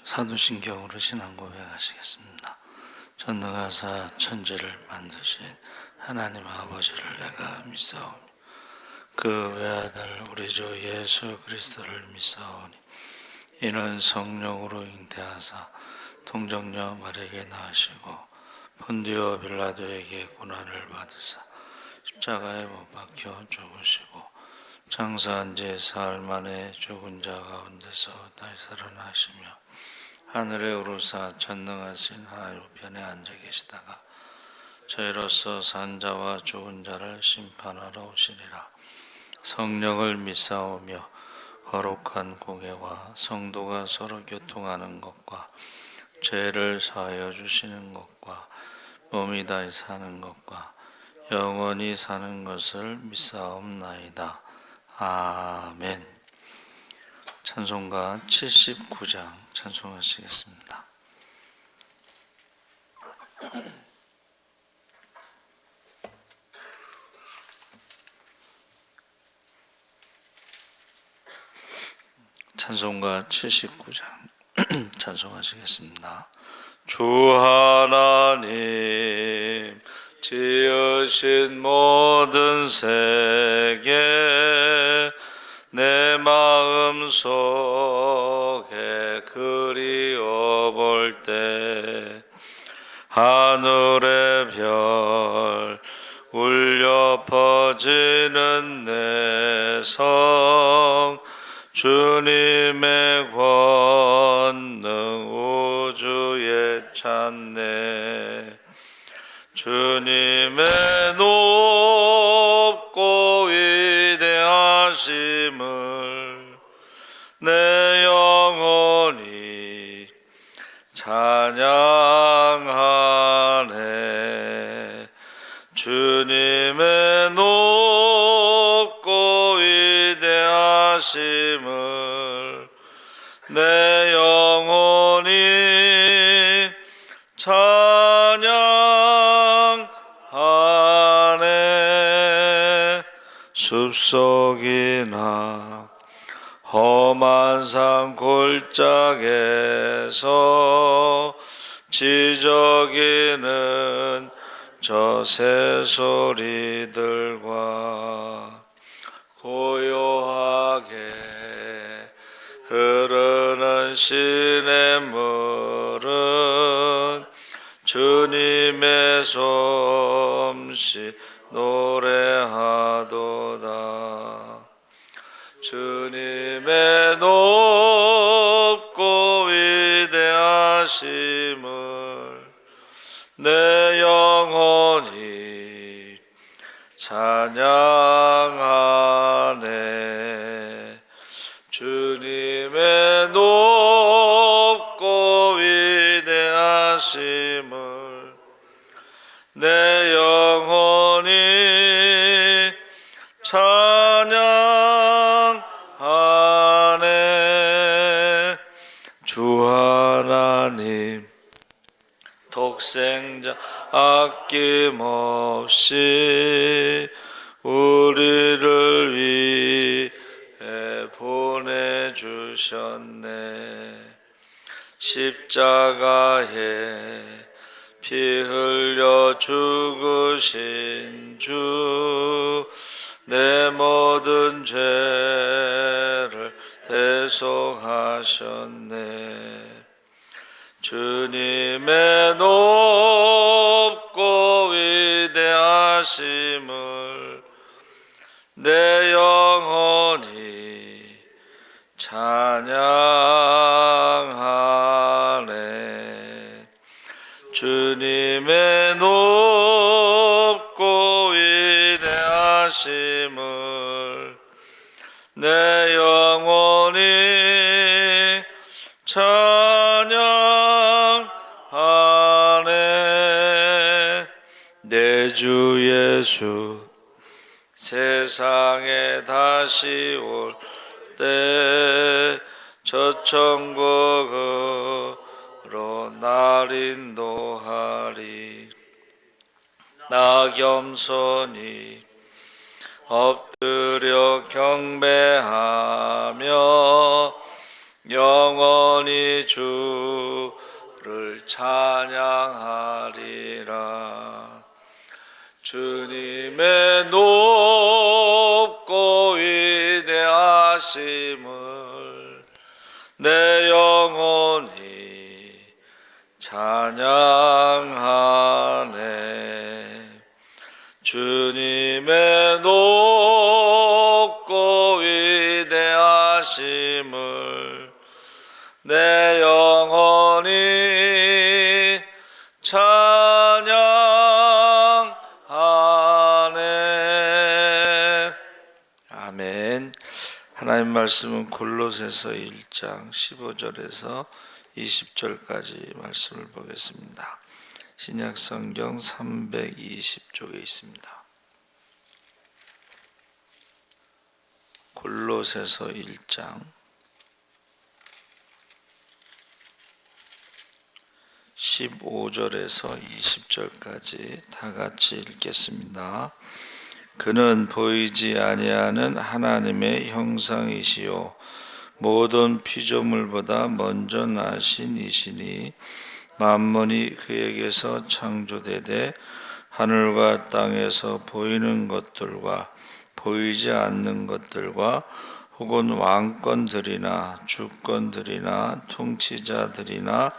사도신경으로 신앙 고백하시겠습니다. 전능하사 천지를 만드신 하나님 아버지를 내가 믿사오니 그 외아들 우리 주 예수 그리스도를 믿사오니 이는 성령으로 잉태하사 동정녀 마리아에게 나시고 본디오 빌라도에게 고난을 받으사 십자가에 못 박혀 죽으시고 장사한 지 사흘 만에 죽은 자 가운데서 다시 살아나시며 하늘에 오르사 전능하신 하나님 우편에 앉아 계시다가 저희로서 산 자와 죽은 자를 심판하러 오시리라. 성령을 믿사오며 거룩한 공예와 성도가 서로 교통하는 것과 죄를 사하여 주시는 것과 몸이 다시 사는 것과 영원히 사는 것을 믿사옵나이다. 아멘. 찬송가 79장 찬송하시겠습니다. 찬송가 79장 찬송하시겠습니다. 주 하나님 지으신 모든 세계 내 마음 속에 그리워 볼 때 하늘의 별 울려 퍼지는 내 성 주님의 권능 우주에 찬네 주님의 높고 위대하심을 내 영혼이 찬양하네 주님의 높고 위대하심을 내 영혼이 찬양하네 숲속이나 험한 산 골짜기에서 지저귀는 저 새소리들과 고요하게 흐르는 시냇물은 주님의 솜씨 노래하도다 주님의 높고 위대하심을 내 영혼이 찬양하네 주님의 높고 위대하심을 내 영혼이 찬양하네 주 하나님 독생자 아낌없이 우리를 위해 보내주셨네 십자가에 피 흘려 죽으신 주 내 모든 죄를 대속하셨네 주님의 높고 위대하심을 내 영혼이 찬양하네 주님의 높고 위대하심을 내 영혼이 찬양하네 내 주 예수 세상에 다시 올 때 저 천국으로 날 인도하리 나 겸손히 엎드려 경배하며 영원히 주를 찬양하리라. 주님의 높고 위대하심을 내 영혼이 찬양하네. 주님의 높고 위대하심을 내 영혼이 찬양하네. 아멘. 하나님 말씀은 골로새서 1장 15절에서 20절까지 말씀을 보겠습니다. 신약성경 320쪽에 있습니다. 골로새서 1장 15절에서 20절까지 다 같이 읽겠습니다. 그는 보이지 아니하는 하나님의 형상이시요 모든 피조물보다 먼저 나신 이시니 만물이 그에게서 창조되되 하늘과 땅에서 보이는 것들과 보이지 않는 것들과 혹은 왕권들이나 주권들이나 통치자들이나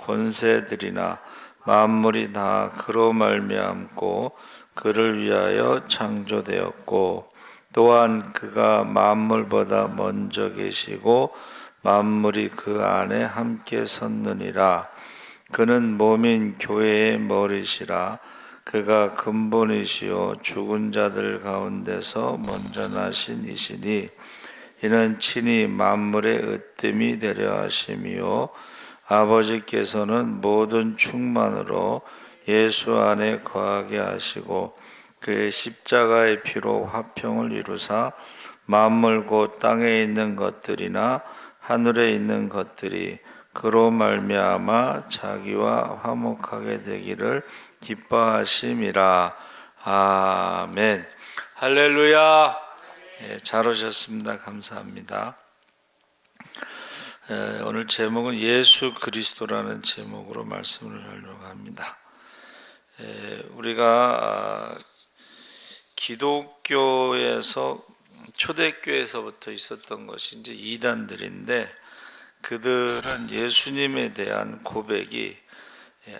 권세들이나 만물이 다 그로 말미암고 그를 위하여 창조되었고 또한 그가 만물보다 먼저 계시고 만물이 그 안에 함께 섰느니라. 그는 몸인 교회의 머리시라. 그가 근본이시요 죽은 자들 가운데서 먼저 나신 이시니 이는 친히 만물의 으뜸이 되려 하심이요 아버지께서는 모든 충만으로 예수 안에 거하게 하시고 그의 십자가의 피로 화평을 이루사 만물 곧 땅에 있는 것들이나 하늘에 있는 것들이 그로 말미암아 자기와 화목하게 되기를 기뻐하심이라. 아멘. 할렐루야. 잘 오셨습니다. 감사합니다. 오늘 제목은 예수 그리스도라는 제목으로 말씀을 하려고 합니다. 우리가 기독교에서 초대교회에서부터 있었던 것이 이제 이단들인데 그들은 예수님에 대한 고백이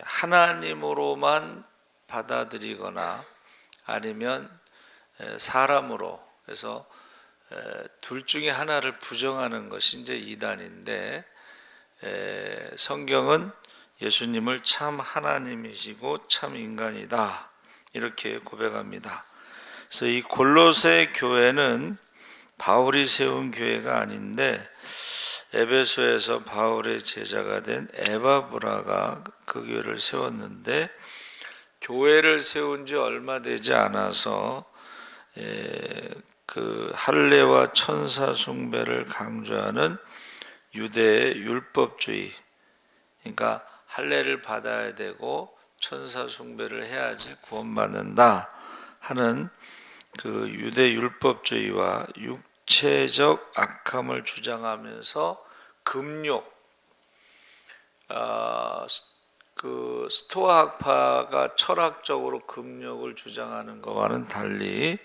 하나님으로만 받아들이거나 아니면 사람으로 해서 둘 중에 하나를 부정하는 것이 이제 이단인데 성경은 예수님을 참 하나님이시고 참 인간이다 이렇게 고백합니다. 그래서 이 골로새 교회는 바울이 세운 교회가 아닌데 에베소에서 바울의 제자가 된 에바브라가 그 교회를 세웠는데 교회를 세운 지 얼마 되지 않아서 그 할례와 천사 숭배를 강조하는 유대의 율법주의, 그러니까 할례를 받아야 되고 천사 숭배를 해야지 구원받는다 하는 그 유대 율법주의와 육체적 악함을 주장하면서 금욕, 그 스토아학파가 철학적으로 금욕을 주장하는 것과는 달리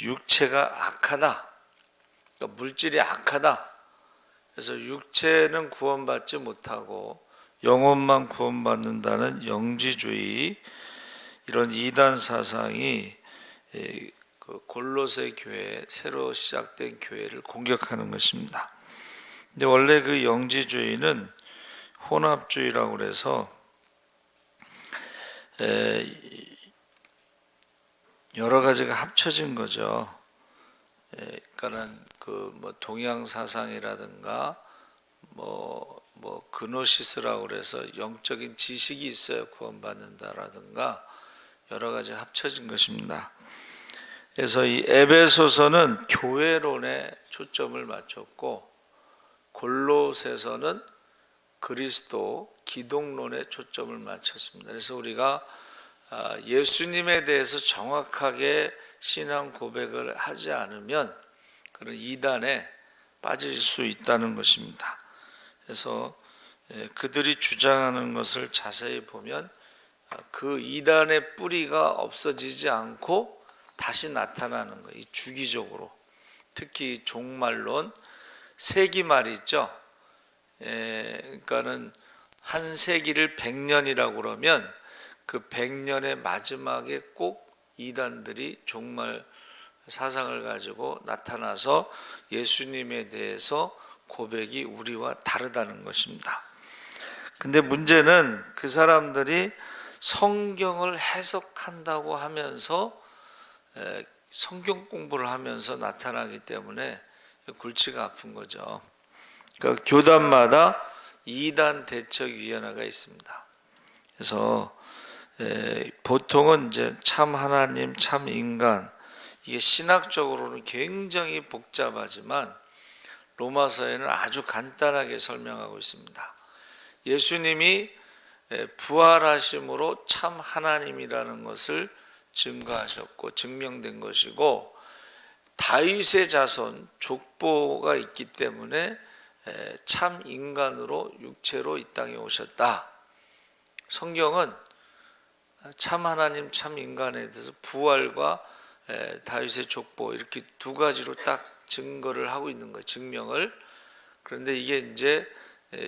육체가 악하다, 그러니까 물질이 악하다. 그래서 육체는 구원받지 못하고 영혼만 구원받는다는 영지주의, 이런 이단 사상이 그 골로새 교회, 새로 시작된 교회를 공격하는 것입니다. 근데 원래 그 영지주의는 혼합주의라고 그래서 여러 가지가 합쳐진 거죠. 그러니까는 그 뭐 동양 사상이라든가 뭐 그노시스라고 그래서 영적인 지식이 있어야 구원받는다라든가 여러 가지 합쳐진 것입니다. 그래서 이 에베소서는 교회론에 초점을 맞췄고 골로새서는 그리스도 기독론에 초점을 맞췄습니다. 그래서 우리가 예수님에 대해서 정확하게 신앙 고백을 하지 않으면 그런 이단에 빠질 수 있다는 것입니다. 그래서 그들이 주장하는 것을 자세히 보면 그 이단의 뿌리가 없어지지 않고 다시 나타나는 거예요. 주기적으로. 특히 종말론, 세기말 있죠. 그러니까는 한 세기를 100년이라고 그러면 그 100년의 마지막에 꼭 이단들이 종말 사상을 가지고 나타나서 예수님에 대해서 고백이 우리와 다르다는 것입니다. 근데 문제는 그 사람들이 성경을 해석한다고 하면서 성경 공부를 하면서 나타나기 때문에 골치가 아픈 거죠. 그러니까 교단마다 이단 대책위원회가 있습니다. 그래서 보통은 이제 참 하나님, 참 인간, 이게 신학적으로는 굉장히 복잡하지만 로마서에는 아주 간단하게 설명하고 있습니다. 예수님이 부활하심으로 참 하나님이라는 것을 증거하셨고 증명된 것이고, 다윗의 자손 족보가 있기 때문에 참 인간으로 육체로 이 땅에 오셨다. 성경은 참 하나님, 참 인간에 대해서 부활과 다윗의 족보 이렇게 두 가지로 딱 증거를 하고 있는 거예요. 증명을. 그런데 이게 이제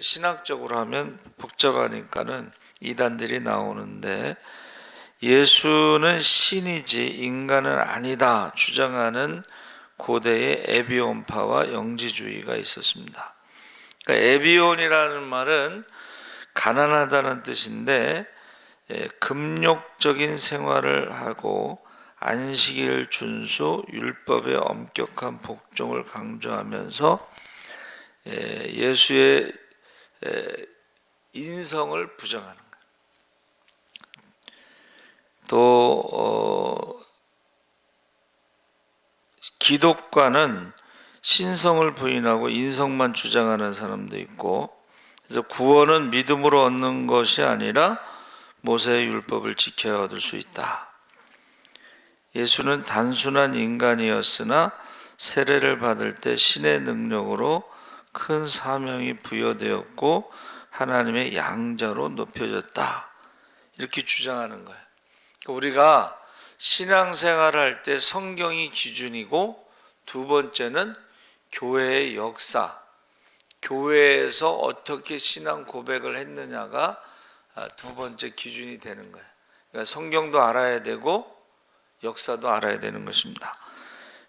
신학적으로 하면 복잡하니까는 이단들이 나오는데, 예수는 신이지 인간은 아니다 주장하는 고대의 에비온파와 영지주의가 있었습니다. 그러니까 에비온이라는 말은 가난하다는 뜻인데 금욕적인 생활을 하고 안식일 준수, 율법의 엄격한 복종을 강조하면서 예수의 인성을 부정하는 거예요. 또 기독과는 신성을 부인하고 인성만 주장하는 사람도 있고, 그래서 구원은 믿음으로 얻는 것이 아니라 모세의 율법을 지켜야 얻을 수 있다. 예수는 단순한 인간이었으나 세례를 받을 때 신의 능력으로 큰 사명이 부여되었고 하나님의 양자로 높여졌다. 이렇게 주장하는 거예요. 우리가 신앙생활을 할 때 성경이 기준이고, 두 번째는 교회의 역사, 교회에서 어떻게 신앙 고백을 했느냐가 두 번째 기준이 되는 거예요. 그러니까 성경도 알아야 되고 역사도 알아야 되는 것입니다.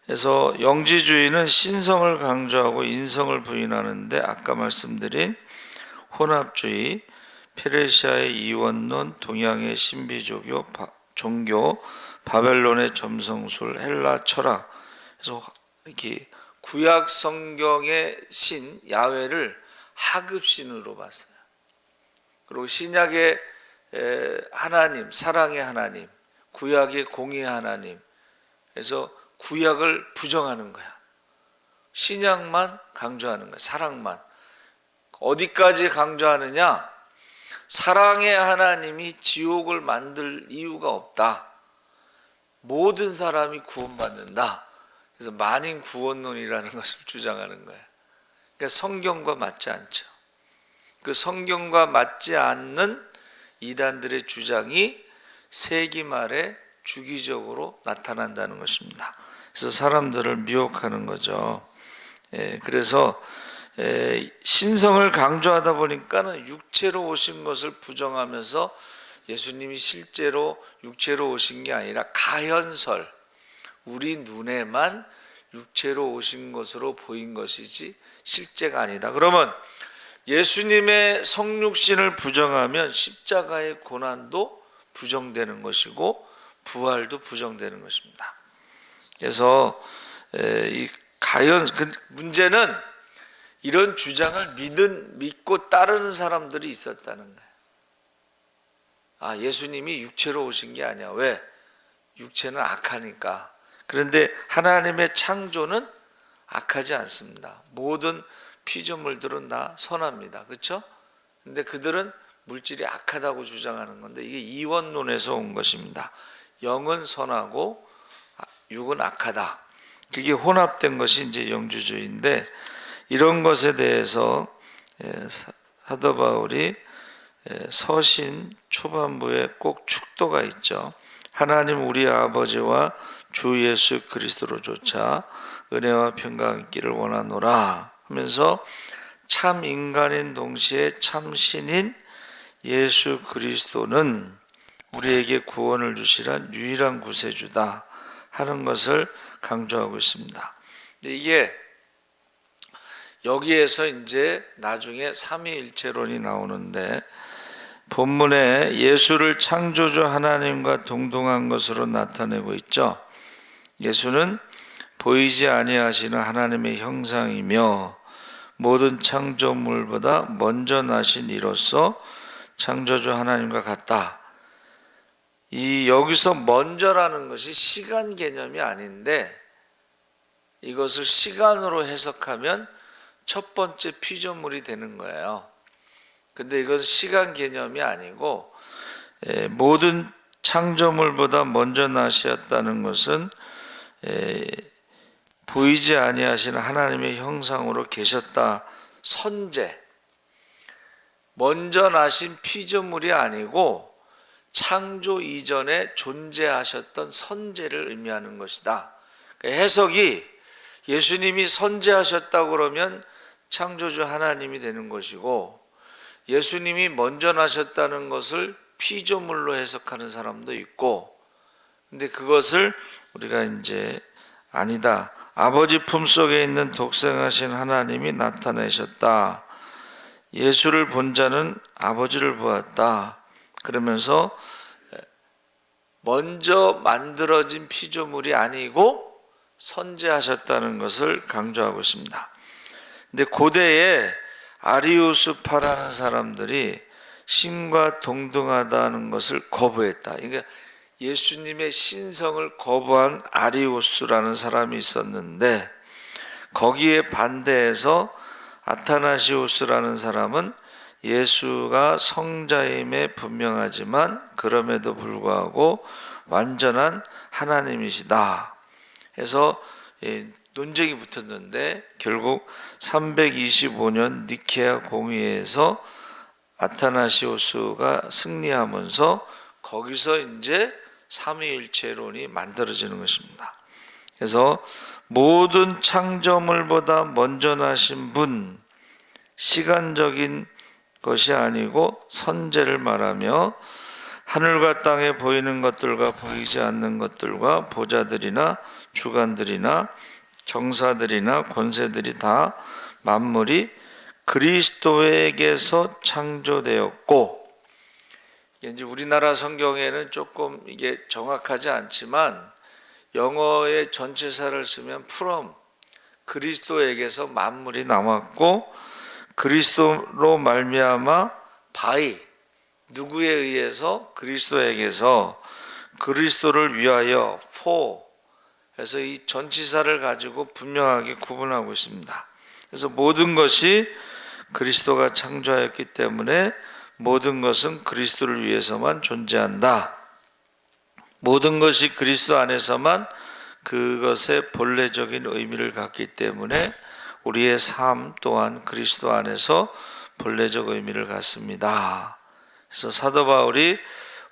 그래서 영지주의는 신성을 강조하고 인성을 부인하는데, 아까 말씀드린 혼합주의, 페르시아의 이원론, 동양의 신비종교, 바벨론의 점성술, 헬라 철학, 그래서 이렇게 구약 성경의 신 야훼를 하급신으로 봤어요. 그리고 신약의 하나님, 사랑의 하나님, 구약의 공의의 하나님, 그래서 구약을 부정하는 거야. 신약만 강조하는 거야. 사랑만. 어디까지 강조하느냐? 사랑의 하나님이 지옥을 만들 이유가 없다. 모든 사람이 구원받는다. 그래서 만인 구원론이라는 것을 주장하는 거예요. 그러니까 성경과 맞지 않죠. 그 성경과 맞지 않는 이단들의 주장이 세기 말에 주기적으로 나타난다는 것입니다. 그래서 사람들을 미혹하는 거죠. 그래서 신성을 강조하다 보니까는 육체로 오신 것을 부정하면서 예수님이 실제로 육체로 오신 게 아니라 가현설, 우리 눈에만 육체로 오신 것으로 보인 것이지 실제가 아니다. 그러면 예수님의 성육신을 부정하면 십자가의 고난도 부정되는 것이고 부활도 부정되는 것입니다. 그래서 이 문제는 이런 주장을 믿고 따르는 사람들이 있었다는 거예요. 예수님이 육체로 오신 게 아니야. 왜? 육체는 악하니까. 그런데 하나님의 창조는 악하지 않습니다. 모든 피조물들은 다 선합니다. 그렇죠? 근데 그들은 물질이 악하다고 주장하는 건데, 이게 이원론에서 온 것입니다. 영은 선하고 육은 악하다. 그게 혼합된 것이 이제 영주주의인데, 이런 것에 대해서 사도 바울이 서신 초반부에 꼭 축도가 있죠. 하나님 우리 아버지와 주 예수 그리스도로조차 은혜와 평강이 있기를 원하노라 하면서 참 인간인 동시에 참 신인 예수 그리스도는 우리에게 구원을 주시란 유일한 구세주다 하는 것을 강조하고 있습니다. 이게 여기에서 이제 나중에 삼위일체론이 나오는데 본문에 예수를 창조주 하나님과 동등한 것으로 나타내고 있죠. 예수는 보이지 아니하시는 하나님의 형상이며 모든 창조물보다 먼저 나신 이로서 창조주 하나님과 같다. 여기서 먼저라는 것이 시간 개념이 아닌데 이것을 시간으로 해석하면 첫 번째 피조물이 되는 거예요. 근데 이건 시간 개념이 아니고 모든 창조물보다 먼저 나셨다는 것은 보이지 아니하시는 하나님의 형상으로 계셨다. 선제. 먼저 나신 피조물이 아니고 창조 이전에 존재하셨던 선제를 의미하는 것이다. 해석이 예수님이 선제하셨다고 그러면 창조주 하나님이 되는 것이고 예수님이 먼저 나셨다는 것을 피조물로 해석하는 사람도 있고 근데 그것을 우리가 이제 아니다. 아버지 품속에 있는 독생하신 하나님이 나타내셨다. 예수를 본 자는 아버지를 보았다. 그러면서 먼저 만들어진 피조물이 아니고 선제하셨다는 것을 강조하고 있습니다. 근데 고대에 아리우스파라는 사람들이 신과 동등하다는 것을 거부했다. 그러니까 예수님의 신성을 거부한 아리우스라는 사람이 있었는데 거기에 반대해서 아타나시우스라는 사람은 예수가 성자임에 분명하지만 그럼에도 불구하고 완전한 하나님이시다 해서 논쟁이 붙었는데 결국 325년 니케아 공의회에서 아타나시우스가 승리하면서 거기서 이제 삼위일체론이 만들어지는 것입니다. 그래서 모든 창조물보다 먼저 나신 분, 시간적인 것이 아니고 선제를 말하며 하늘과 땅에 보이는 것들과 보이지 않는 것들과 보좌들이나 주관들이나 정사들이나 권세들이 다 만물이 그리스도에게서 창조되었고 이제 우리나라 성경에는 조금 이게 정확하지 않지만 영어의 전체사를 쓰면 from 그리스도에게서 만물이 나왔고 그리스도로 말미암아 by 누구에 의해서 그리스도에게서 그리스도를 위하여 for 그래서 이 전치사를 가지고 분명하게 구분하고 있습니다. 그래서 모든 것이 그리스도가 창조하였기 때문에 모든 것은 그리스도를 위해서만 존재한다. 모든 것이 그리스도 안에서만 그것의 본래적인 의미를 갖기 때문에 우리의 삶 또한 그리스도 안에서 본래적 의미를 갖습니다. 그래서 사도 바울이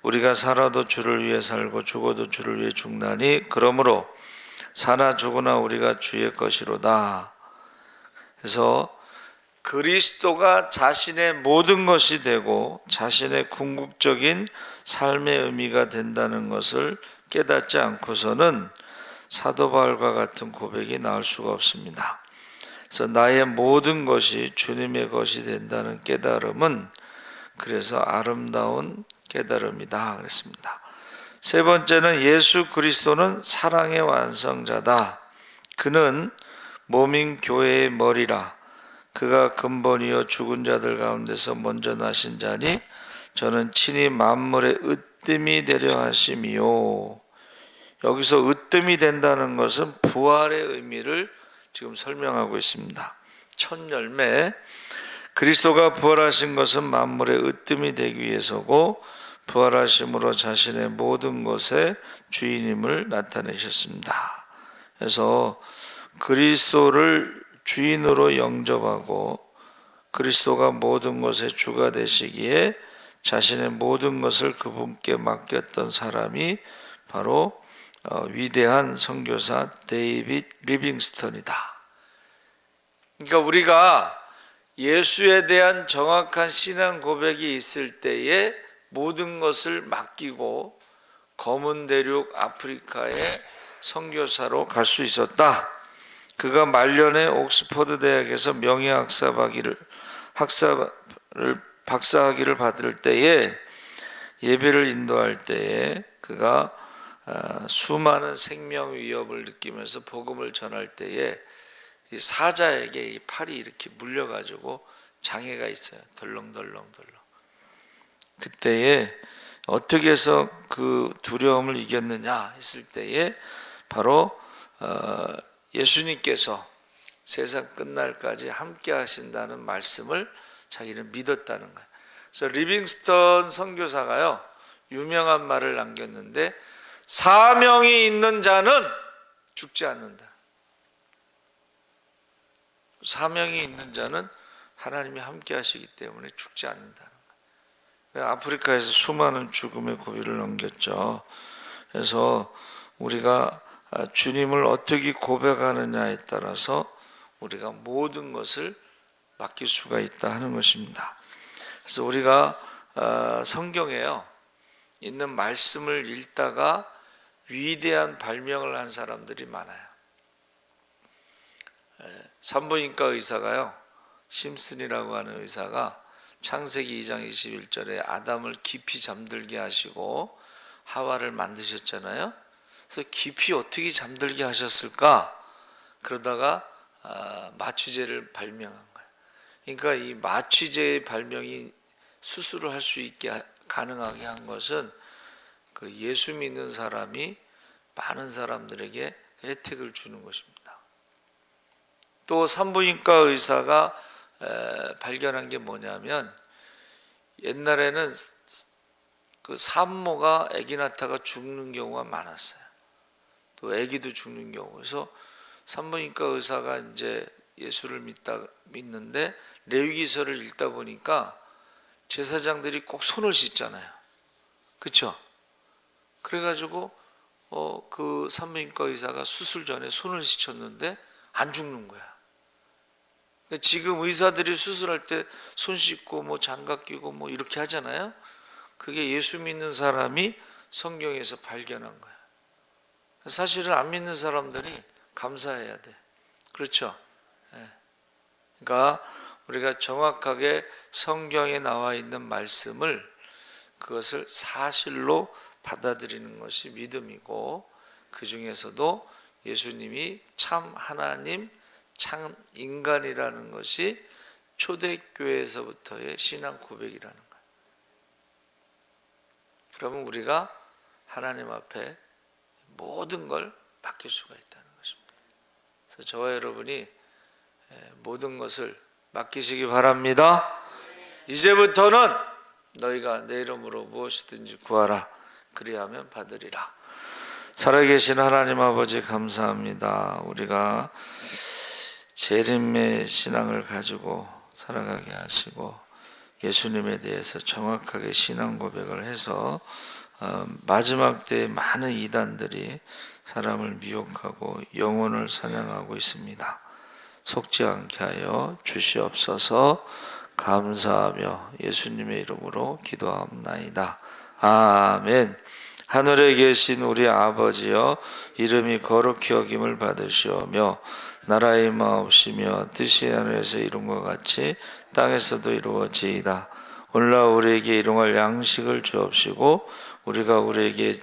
우리가 살아도 주를 위해 살고 죽어도 주를 위해 죽나니 그러므로 사나 죽으나 우리가 주의 것이로다. 그래서 그리스도가 자신의 모든 것이 되고 자신의 궁극적인 삶의 의미가 된다는 것을 깨닫지 않고서는 사도 바울과 같은 고백이 나올 수가 없습니다. 그래서 나의 모든 것이 주님의 것이 된다는 깨달음은 그래서 아름다운 깨달음이다 그랬습니다. 세 번째는 예수 그리스도는 사랑의 완성자다. 그는 몸인 교회의 머리라. 그가 근본이요 죽은 자들 가운데서 먼저 나신 자니 저는 친히 만물의 으뜸이 되려 하심이요. 여기서 으뜸이 된다는 것은 부활의 의미를 지금 설명하고 있습니다. 첫 열매 그리스도가 부활하신 것은 만물의 으뜸이 되기 위해서고 부활하심으로 자신의 모든 것의 주인임을 나타내셨습니다. 그래서 그리스도를 주인으로 영접하고 그리스도가 모든 것의 주가 되시기에 자신의 모든 것을 그분께 맡겼던 사람이 바로 위대한 선교사 데이빗 리빙스턴이다. 그러니까 우리가 예수에 대한 정확한 신앙 고백이 있을 때에 모든 것을 맡기고 검은 대륙 아프리카의 선교사로 갈 수 있었다. 그가 말년에 옥스퍼드 대학에서 박사학위를 받을 때에 예배를 인도할 때에 그가 수많은 생명 위협을 느끼면서 복음을 전할 때에 이 사자에게 이 팔이 이렇게 물려가지고 장애가 있어요. 덜렁덜렁. 그때에 어떻게 해서 그 두려움을 이겼느냐 했을 때에 바로 예수님께서 세상 끝날까지 함께 하신다는 말씀을 자기는 믿었다는 거예요. 그래서 리빙스턴 선교사가요 유명한 말을 남겼는데, 사명이 있는 자는 죽지 않는다. 사명이 있는 자는 하나님이 함께 하시기 때문에 죽지 않는다는 거예요. 아프리카에서 수많은 죽음의 고비를 넘겼죠. 그래서 우리가 주님을 어떻게 고백하느냐에 따라서 우리가 모든 것을 맡길 수가 있다 하는 것입니다. 그래서 우리가 성경에요 있는 말씀을 읽다가 위대한 발명을 한 사람들이 많아요. 산부인과 의사가요, 심슨이라고 하는 의사가 창세기 2장 21절에 아담을 깊이 잠들게 하시고 하와를 만드셨잖아요. 그래서 깊이 어떻게 잠들게 하셨을까? 그러다가 마취제를 발명한 거예요. 그러니까 이 마취제의 발명이 수술을 할 수 있게 가능하게 한 것은 그 예수 믿는 사람이 많은 사람들에게 혜택을 주는 것입니다. 또 산부인과 의사가 발견한 게 뭐냐면, 옛날에는 그 산모가 아기 낳다가 죽는 경우가 많았어요. 또 아기도 죽는 경우. 그래서 산부인과 의사가 이제 예수를 믿는데 레위기서를 읽다 보니까 제사장들이 꼭 손을 씻잖아요. 그렇죠? 그래가지고 그 산부인과 의사가 수술 전에 손을 씻었는데 안 죽는 거야. 지금 의사들이 수술할 때 손 씻고 뭐 장갑 끼고 뭐 이렇게 하잖아요. 그게 예수 믿는 사람이 성경에서 발견한 거야. 사실은 안 믿는 사람들이 감사해야 돼. 그렇죠? 그러니까 우리가 정확하게 성경에 나와 있는 말씀을, 그것을 사실로 받아들이는 것이 믿음이고, 그 중에서도 예수님이 참 하나님, 참 인간이라는 것이 초대교회에서부터의 신앙 고백이라는 거예요. 그러면 우리가 하나님 앞에 모든 걸 맡길 수가 있다는 것입니다. 그래서 저와 여러분이 모든 것을 맡기시기 바랍니다. 이제부터는 너희가 내 이름으로 무엇이든지 구하라. 그리하면 받으리라. 살아계신 하나님 아버지 감사합니다. 우리가 재림의 신앙을 가지고 살아가게 하시고 예수님에 대해서 정확하게 신앙 고백을 해서 마지막 때에 많은 이단들이 사람을 미혹하고 영혼을 사냥하고 있습니다. 속지 않게 하여 주시옵소서. 감사하며 예수님의 이름으로 기도하옵나이다. 아멘. 하늘에 계신 우리 아버지여, 이름이 거룩히 여김을 받으시오며 나라의 임하옵시며 뜻이 하늘에서 이룬 것 같이 땅에서도 이루어지이다. 오늘날 우리에게 일용할 양식을 주옵시고 우리가 우리에게